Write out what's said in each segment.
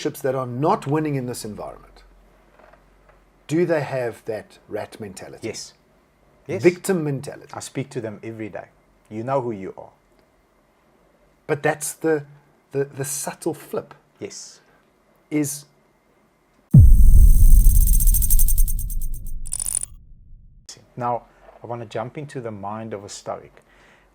dealerships that are not winning in this environment, do they have that rat mentality? Yes. Yes. Victim mentality. I speak to them every day. You know who you are. But that's the subtle flip. Yes. Is now, I want to jump into the mind of a Stoic.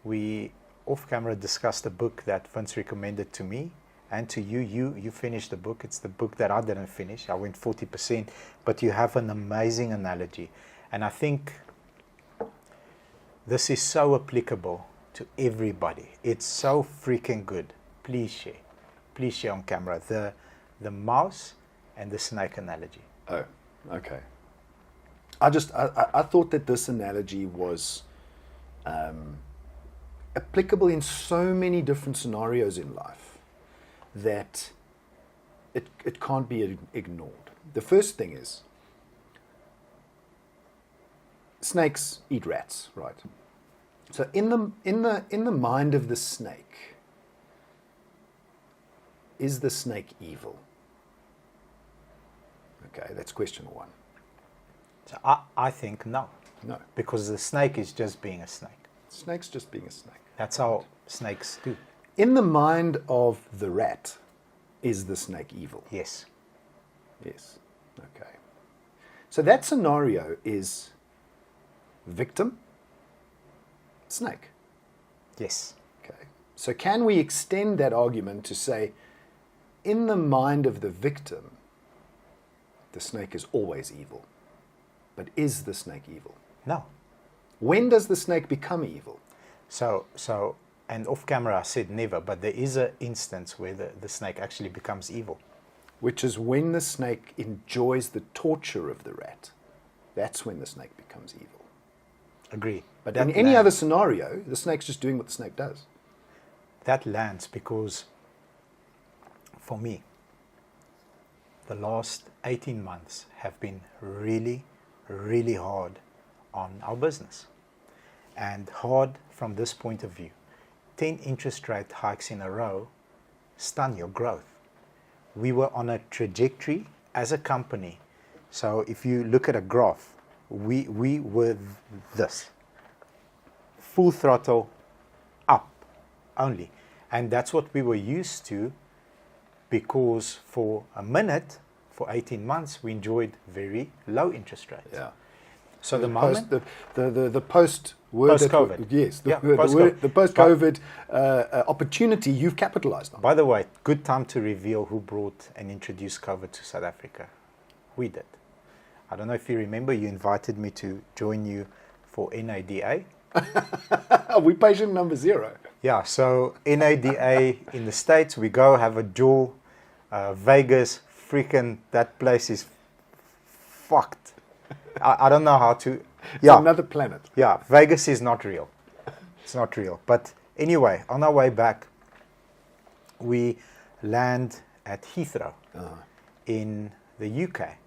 We, off camera, discussed a book that Vince recommended to me and to you. You finished the book. It's the book that I didn't finish. I went 40%, but you have an amazing analogy. And I think this is so applicable to everybody. It's so freaking good. Please share. Please share on camera the mouse and the snake analogy. Oh, okay. I thought that this analogy was applicable in so many different scenarios in life that it can't be ignored. The first thing is snakes eat rats, right? So in the mind of the snake, is the snake evil? Okay, that's question one. So I think no. No. Because the snake is just being a snake. Snake's just being a snake. That's how snakes do. In the mind of the rat, is the snake evil? Yes. Yes. Okay. So that scenario is victim, snake. Yes. Okay. So can we extend that argument to say, in the mind of the victim, the snake is always evil? But is the snake evil? No. When does the snake become evil? So, and off camera I said never, but there is an instance where the snake actually becomes evil. Which is when the snake enjoys the torture of the rat. That's when the snake becomes evil. Agree. But that in any other scenario, the snake's just doing what the snake does. That lands because, for me, the last 18 months have been really, really hard on our business. And hard from this point of view. 10 interest rate hikes in a row stun your growth. We were on a trajectory as a company. So if you look at a graph, we were this. Full throttle up only. And that's what we were used to, because for a minute, for 18 months, we enjoyed very low interest rates. Yeah. So the moment the post word post-COVID. Yes, the post-COVID. post-COVID opportunity you've capitalized on. By the way, good time to reveal who brought and introduced COVID to South Africa. We did. I don't know if you remember, you invited me to join you for NADA. We patient number 0. Yeah, so NADA in the States, we go have a jaw. Vegas, freaking, that place is fucked. I don't know how to... It's another planet. Yeah, Vegas is not real. It's not real. But anyway, on our way back, we land at Heathrow in the UK.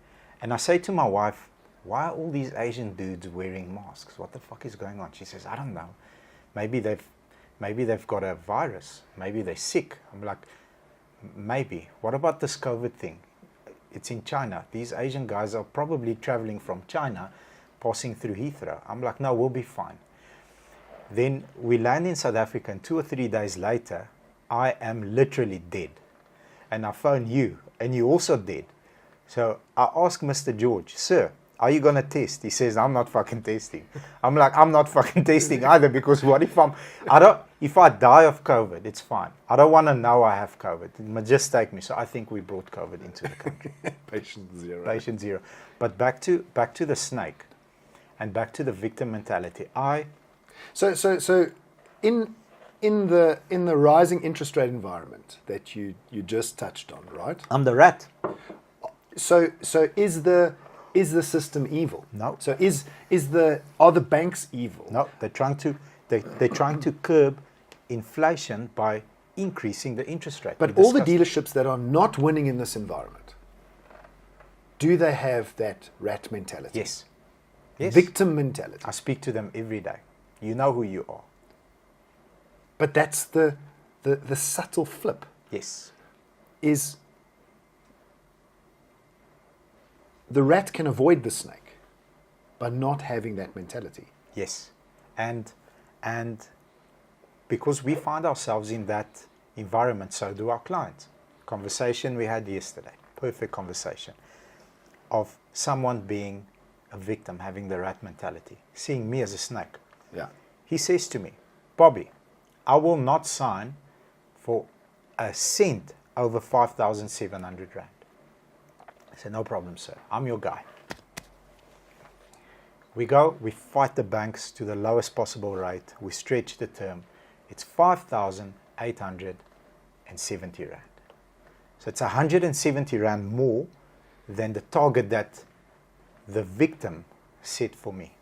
And I say to my wife, why are all these Asian dudes wearing masks? What the fuck is going on? She says, I don't know. Maybe they've got a virus. Maybe they're sick. I'm like, maybe. What about this COVID thing? It's in China. These Asian guys are probably traveling from China, passing through Heathrow. I'm like, no, we'll be fine. Then we land in South Africa, and 2 or 3 days later, I am literally dead. And I phone you, and you also dead. So I ask Mr. George, sir, are you going to test? He says, I'm not fucking testing. I'm like, I'm not fucking testing either, because what if if I die of COVID, it's fine. I don't want to know I have COVID. It must just take me. So I think we brought COVID into the country. Patient 0. Patient 0. But back to the snake and back to the victim mentality. So in the rising interest rate environment that you just touched on, right? I'm the rat. So is the system evil? No. So are the banks evil? No, they're trying to curb inflation by increasing the interest rate. But all the dealerships that are not winning in this environment, do they have that rat mentality? Yes. Yes. Victim mentality. I speak to them every day. You know who you are. But that's the subtle flip. Yes. Is the rat can avoid the snake by not having that mentality. Yes. And because we find ourselves in that environment, so do our clients. Conversation we had yesterday, perfect conversation, of someone being a victim, having the rat mentality, seeing me as a snake. Yeah. He says to me, Bobby, I will not sign for a cent over 5,700 Rand. I said, no problem, sir. I'm your guy. We go, we fight the banks to the lowest possible rate. We stretch the term. It's 5,870 Rand. So it's 170 Rand more than the target that the victim set for me.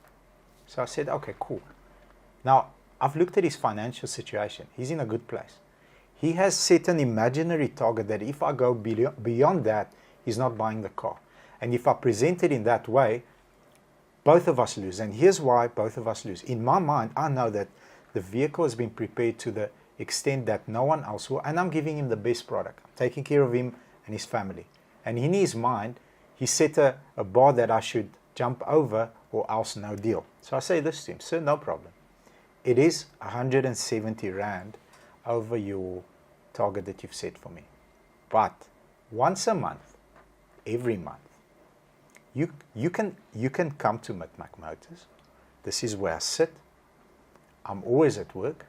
So I said, okay, cool. Now, I've looked at his financial situation. He's in a good place. He has set an imaginary target that if I go beyond that, he's not buying the car. And if I present it in that way, both of us lose. And here's why both of us lose. In my mind, I know that the vehicle has been prepared to the extent that no one else will, and I'm giving him the best product. I'm taking care of him and his family. And in his mind, he set a bar that I should jump over or else no deal. So I say this to him, sir, no problem. It is 170 Rand over your target that you've set for me. But once a month, every month, you can come to Mitmac Motors. This is where I sit. I'm always at work.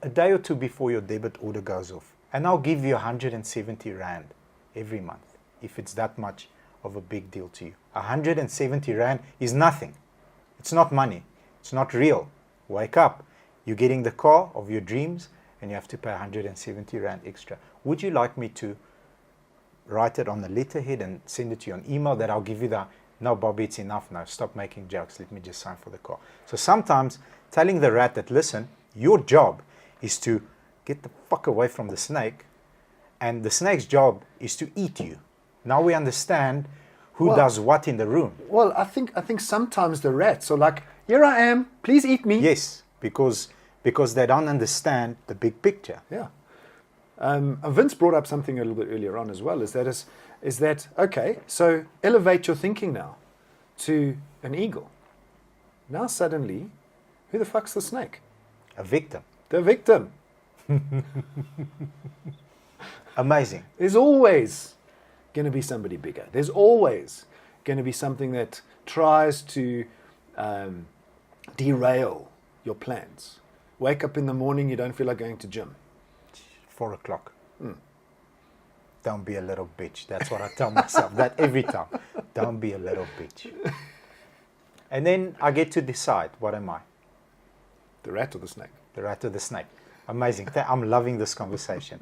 A day or two before your debit order goes off. And I'll give you 170 Rand every month, if it's that much of a big deal to you. 170 Rand is nothing. It's not money. It's not real. Wake up. You're getting the car of your dreams and you have to pay 170 Rand extra. Would you like me to write it on the letterhead and send it to you on email that I'll give you the, no, Bobby, it's enough now. Stop making jokes. Let me just sign for the car. So sometimes telling the rat that, listen, your job is to get the fuck away from the snake, and the snake's job is to eat you. Now we understand who does what in the room. Well, I think sometimes the rats are like, here I am, please eat me. Yes, because they don't understand the big picture. Yeah. Vince brought up something a little bit earlier on as well, is that okay, so elevate your thinking now to an eagle. Now suddenly, who the fuck's the snake? A victim. The victim. Amazing. There's always going to be somebody bigger. There's always going to be something that tries to derail your plans. Wake up in the morning, you don't feel like going to gym. 4 o'clock. Don't be a little bitch. That's what I tell myself. That every time. Don't be a little bitch. And then I get to decide, what am I? The rat or the snake? The rat or the snake. Amazing. I'm loving this conversation.